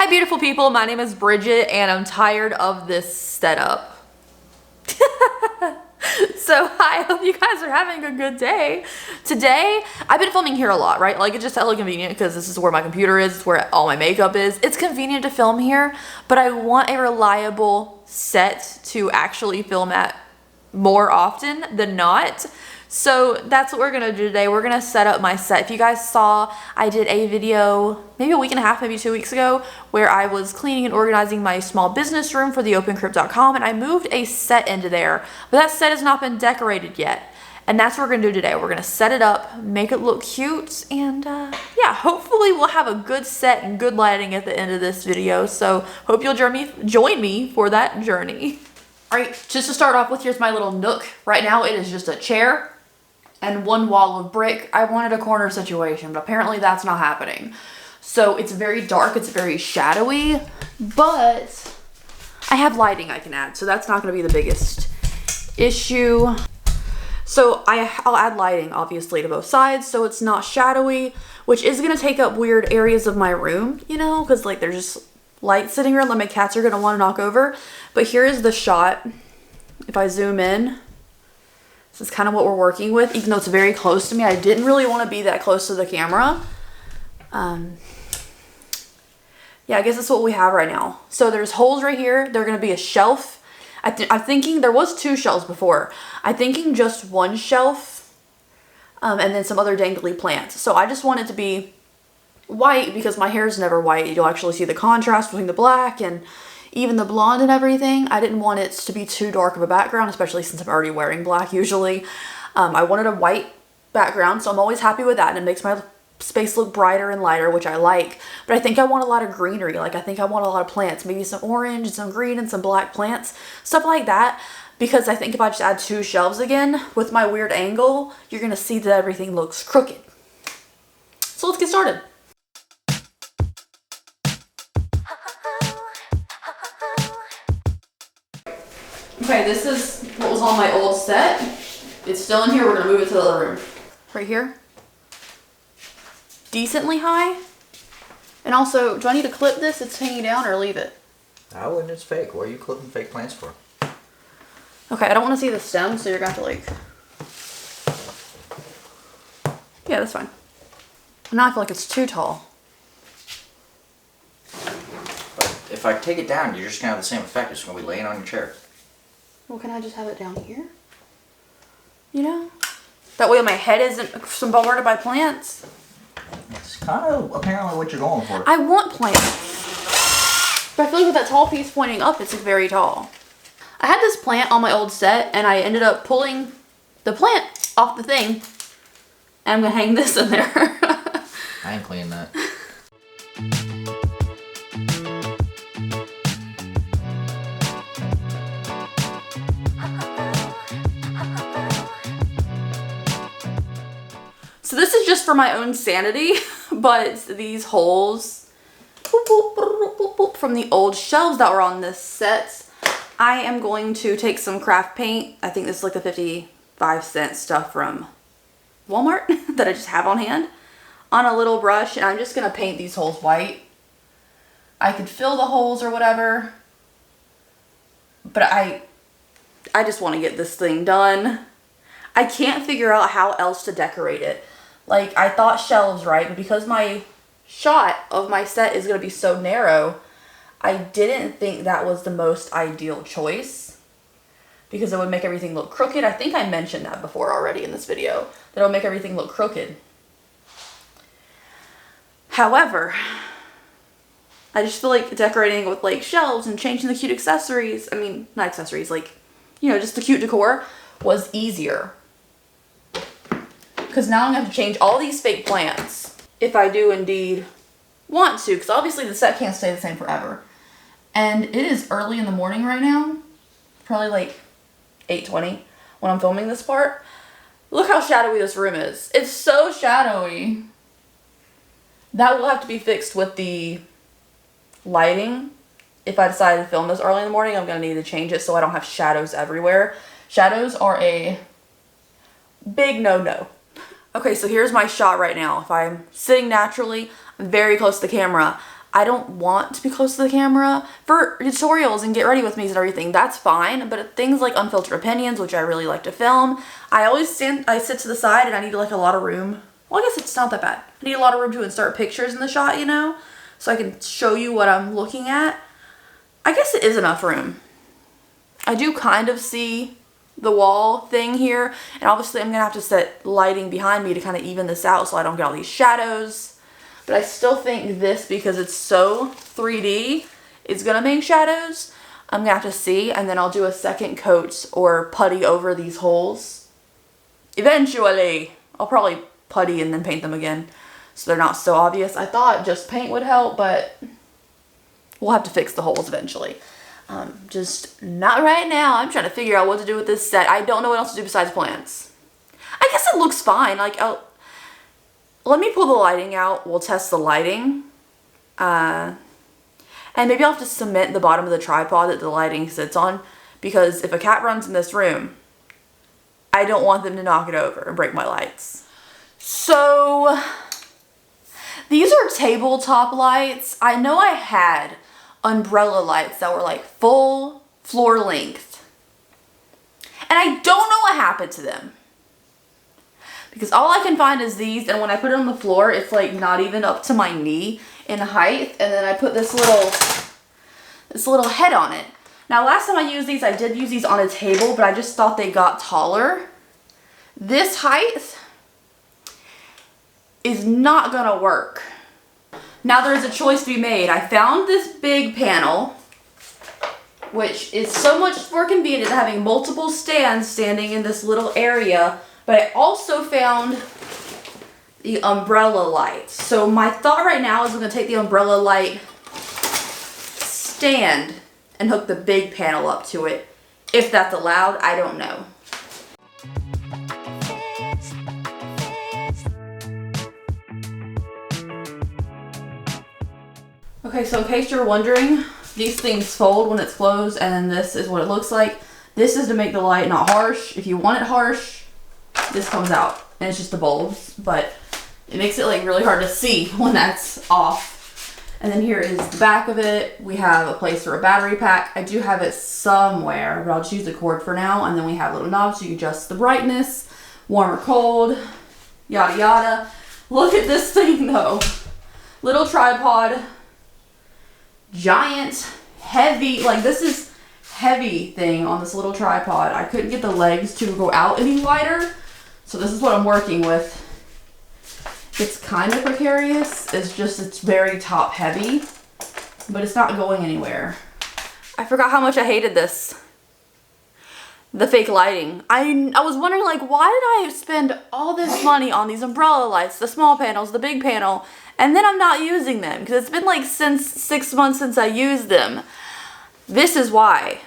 Hi beautiful people, my name is Bridget and I'm tired of this setup. So I hope you guys are having a good day. Today, I've been filming here a lot, right? Like it's just hella convenient because this is where my computer is, it's where all my makeup is. It's convenient to film here, but I want a reliable set to actually film at more often than not. So that's what we're gonna do today. We're gonna set up my set. If you guys saw, I did a video maybe a week and a half, maybe 2 weeks ago, where I was cleaning and organizing my small business room for theopencrypt.com, and I moved a set into there, but that set has not been decorated yet. And that's what we're gonna do today. We're gonna set it up, make it look cute, and yeah, hopefully we'll have a good set and good lighting at the end of this video. So hope you'll join me for that journey. All right, just to start off with, here's my little nook. Right now it is just a chair and one wall of brick. I wanted a corner situation, but apparently that's not happening. So it's very dark, it's very shadowy, but I have lighting I can add, so that's not gonna be the biggest issue. So I'll add lighting, obviously, to both sides, so it's not shadowy, which is gonna take up weird areas of my room, you know, because like there's just light sitting around that my cats are gonna wanna knock over. But here is the shot. If I zoom in, this is kind of what we're working with, even though it's very close to me. I didn't really want to be that close to the camera. Yeah, I guess that's what we have right now. So there's holes right here. They're going to be a shelf. I'm thinking there was 2 shelves before. I'm thinking just 1 shelf, and then some other dangly plants. So I just want it to be white because my hair is never white. You'll actually see the contrast between the black and even the blonde and everything. I didn't want it to be too dark of a background, especially since I'm already wearing black usually. I wanted a white background, so I'm always happy with that, and it makes my space look brighter and lighter, which I like. But I think I want a lot of greenery. Like I think I want a lot of plants, maybe some orange, some green, and some black plants, stuff like that. Because I think if I just add 2 shelves again with my weird angle, you're gonna see that everything looks crooked. So let's get started. Okay, this is what was on my old set. It's still in here. We're gonna move it to the other room. Right here. Decently high. And also, do I need to clip this? It's hanging down, or leave it? I wouldn't. It's fake. What are you clipping fake plants for? Okay, I don't want to see the stem, so you're gonna have to like... Yeah, that's fine. Now I feel like it's too tall. But if I take it down, you're just gonna have the same effect. It's gonna be laying on your chair. Well, can I just have it down here? You know? That way my head isn't bombarded by plants. It's kind of apparently what you're going for. I want plants. But I feel like with that tall piece pointing up, it's very tall. I had this plant on my old set, and I ended up pulling the plant off the thing. And I'm going to hang this in there. I ain't cleaning that. So this is just for my own sanity, but these holes from the old shelves that were on this set, I am going to take some craft paint. I think this is like the 55-cent stuff from Walmart that I just have on hand, on a little brush, and I'm just going to paint these holes white. I could fill the holes or whatever, but I just want to get this thing done. I can't figure out how else to decorate it. Like, I thought shelves, right? But because my shot of my set is going to be so narrow, I didn't think that was the most ideal choice. Because it would make everything look crooked. I think I mentioned that before already in this video. That it would make everything look crooked. However, I just feel like decorating with, like, shelves and changing the cute accessories. I mean, not accessories, like, you know, just the cute decor was easier. Because now I'm going to have to change all these fake plants if I do indeed want to, because obviously the set can't stay the same forever. And it is early in the morning right now, probably like 8:20 when I'm filming this part. Look how shadowy this room is. It's so shadowy. That will have to be fixed with the lighting. If I decide to film this early in the morning, I'm going to need to change it so I don't have shadows everywhere. Shadows are a big no-no. Okay, so here's my shot right now. If I'm sitting naturally, I'm very close to the camera. I don't want to be close to the camera. For tutorials and get ready with me's and everything, that's fine. But things like unfiltered opinions, which I really like to film, I sit to the side and I need like a lot of room. Well, I guess it's not that bad. I need a lot of room to insert pictures in the shot, you know, so I can show you what I'm looking at. I guess it is enough room. I do kind of see the wall thing here, and obviously I'm gonna have to set lighting behind me to kind of even this out so I don't get all these shadows. But I still think this, because it's so 3D, is gonna make shadows. I'm gonna have to see, and then I'll do a second coat or putty over these holes. Eventually, I'll probably putty and then paint them again so they're not so obvious. I thought just paint would help, but we'll have to fix the holes eventually. Just not right now. I'm trying to figure out what to do with this set. I don't know what else to do besides plants. I guess it looks fine. Like, let me pull the lighting out. We'll test the lighting. And maybe I'll have to cement the bottom of the tripod that the lighting sits on, because if a cat runs in this room, I don't want them to knock it over and break my lights. So these are tabletop lights. I know I had umbrella lights that were like full floor length, and I don't know what happened to them, because all I can find is these, and when I put it on the floor, it's like not even up to my knee in height. And then I put this little head on it. Now, last time I used these, I did use these on a table, but I just thought they got taller. This height is not gonna work. Now there's a choice to be made. I found this big panel, which is so much more convenient than having multiple stands standing in this little area, but I also found the umbrella light. So my thought right now is I'm gonna take the umbrella light stand and hook the big panel up to it. If that's allowed, I don't know. Okay, so in case you're wondering, these things fold when it's closed, and then this is what it looks like. This is to make the light not harsh. If you want it harsh, this comes out, and it's just the bulbs, but it makes it like really hard to see when that's off. And then here is the back of it. We have a place for a battery pack. I do have it somewhere, but I'll just use the cord for now. And then we have little knobs so you can adjust the brightness, warm or cold, yada yada. Look at this thing though. Little tripod. Giant, heavy, like this is heavy thing on this little tripod. I couldn't get the legs to go out any wider, so this is what I'm working with. It's kind of precarious. It's very top heavy, but it's not going anywhere. I forgot how much I hated this. The fake lighting. I was wondering, like, why did I spend all this money on these umbrella lights, the small panels, the big panel, and then I'm not using them? Because it's been like 6 months since I used them. This is why.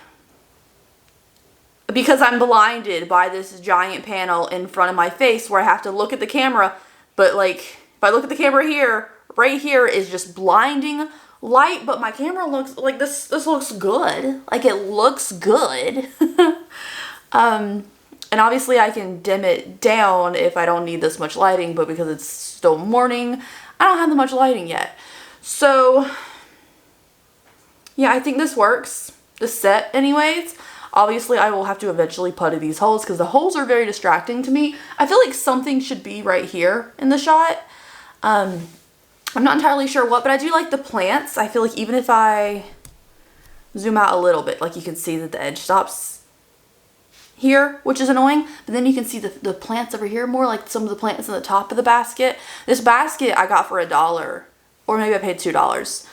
Because I'm blinded by this giant panel in front of my face where I have to look at the camera, but like, if I look at the camera here, right here is just blinding light, but my camera looks like this looks good. Like, it looks good. And obviously I can dim it down if I don't need this much lighting, but because it's still morning, I don't have that much lighting yet. So yeah, I think this works. This set anyways. Obviously I will have to eventually putty these holes because the holes are very distracting to me. I feel like something should be right here in the shot. I'm not entirely sure what, but I do like the plants. I feel like even if I zoom out a little bit, like you can see that the edge stops here, which is annoying, but then you can see the plants over here more, like some of the plants in the top of the basket. This basket I got for $1, or maybe I paid $2.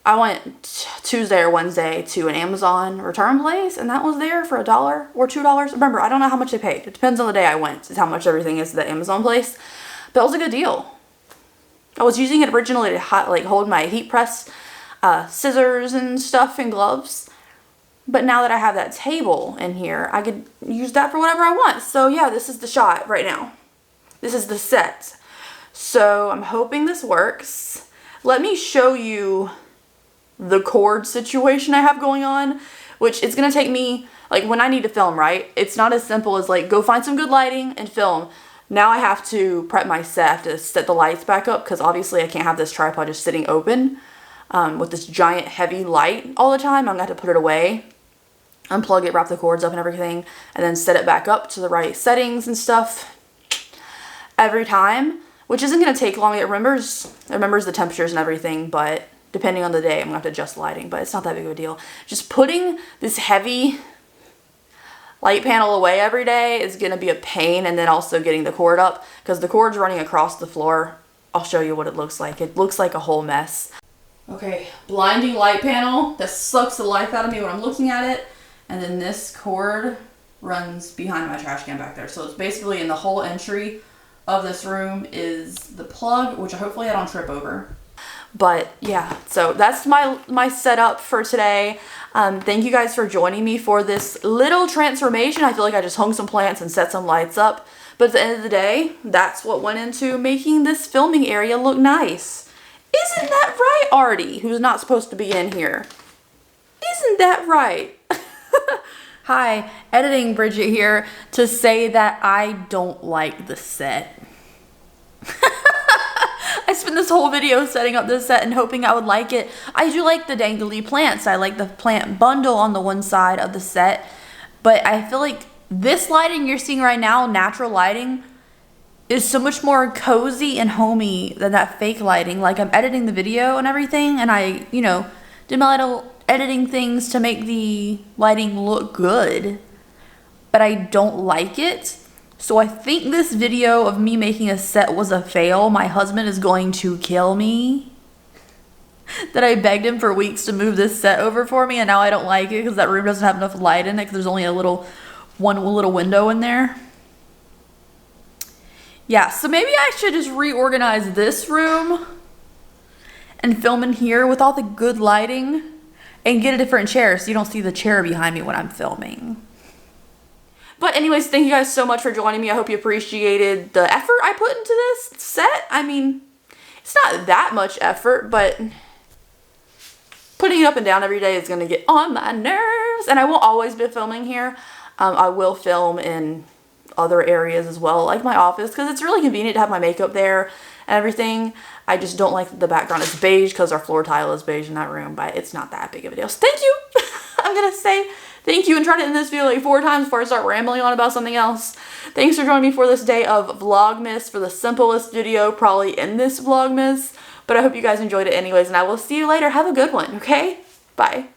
I went Tuesday or Wednesday to an Amazon return place, and that was there for $1 or $2. Remember, I don't know how much I paid. It depends on the day I went, is how much everything is at the Amazon place. But it was a good deal. I was using it originally to hold my heat press scissors and stuff and gloves. But now that I have that table in here, I could use that for whatever I want. So yeah, this is the shot right now. This is the set. So I'm hoping this works. Let me show you the cord situation I have going on, which it's gonna take me, like when I need to film, right? It's not as simple as like, go find some good lighting and film. Now I have to prep my set, I have to set the lights back up because obviously I can't have this tripod just sitting open. with this giant heavy light all the time. I'm gonna have to put it away, unplug it, wrap the cords up and everything, and then set it back up to the right settings and stuff every time, which isn't gonna take long. It remembers the temperatures and everything, but depending on the day, I'm gonna have to adjust lighting, but it's not that big of a deal. Just putting this heavy light panel away every day is gonna be a pain, and then also getting the cord up, because the cord's running across the floor. I'll show you what it looks like. It looks like a whole mess. Okay, blinding light panel. That sucks the life out of me when I'm looking at it. And then this cord runs behind my trash can back there. So it's basically in the whole entry of this room is the plug, which I hopefully I don't trip over. But yeah, so that's my setup for today. Thank you guys for joining me for this little transformation. I feel like I just hung some plants and set some lights up. But at the end of the day, that's what went into making this filming area look nice. Isn't that right, Artie, who's not supposed to be in here? Isn't that right? Hi, editing Bridget here to say that I don't like the set. I spent this whole video setting up this set and hoping I would like it. I do like the dangly plants. I like the plant bundle on the one side of the set. But I feel like this lighting you're seeing right now, natural lighting, is so much more cozy and homey than that fake lighting. Like, I'm editing the video and everything, and I, you know, did my little editing things to make the lighting look good. But I don't like it. So I think this video of me making a set was a fail. My husband is going to kill me. That I begged him for weeks to move this set over for me, and now I don't like it because that room doesn't have enough light in it because there's only one little window in there. Yeah, so maybe I should just reorganize this room and film in here with all the good lighting and get a different chair so you don't see the chair behind me when I'm filming. But anyways, thank you guys so much for joining me. I hope you appreciated the effort I put into this set. I mean, it's not that much effort, but putting it up and down every day is going to get on my nerves. And I won't always be filming here. I will film in other areas as well, like my office, because it's really convenient to have my makeup there and everything. I just don't like the background is beige because our floor tile is beige in that room, but it's not that big of a deal. So thank you. I'm going to say thank you and try to end this video like 4 times before I start rambling on about something else. Thanks for joining me for this day of Vlogmas, for the simplest video probably in this Vlogmas, but I hope you guys enjoyed it anyways, and I will see you later. Have a good one, okay? Bye.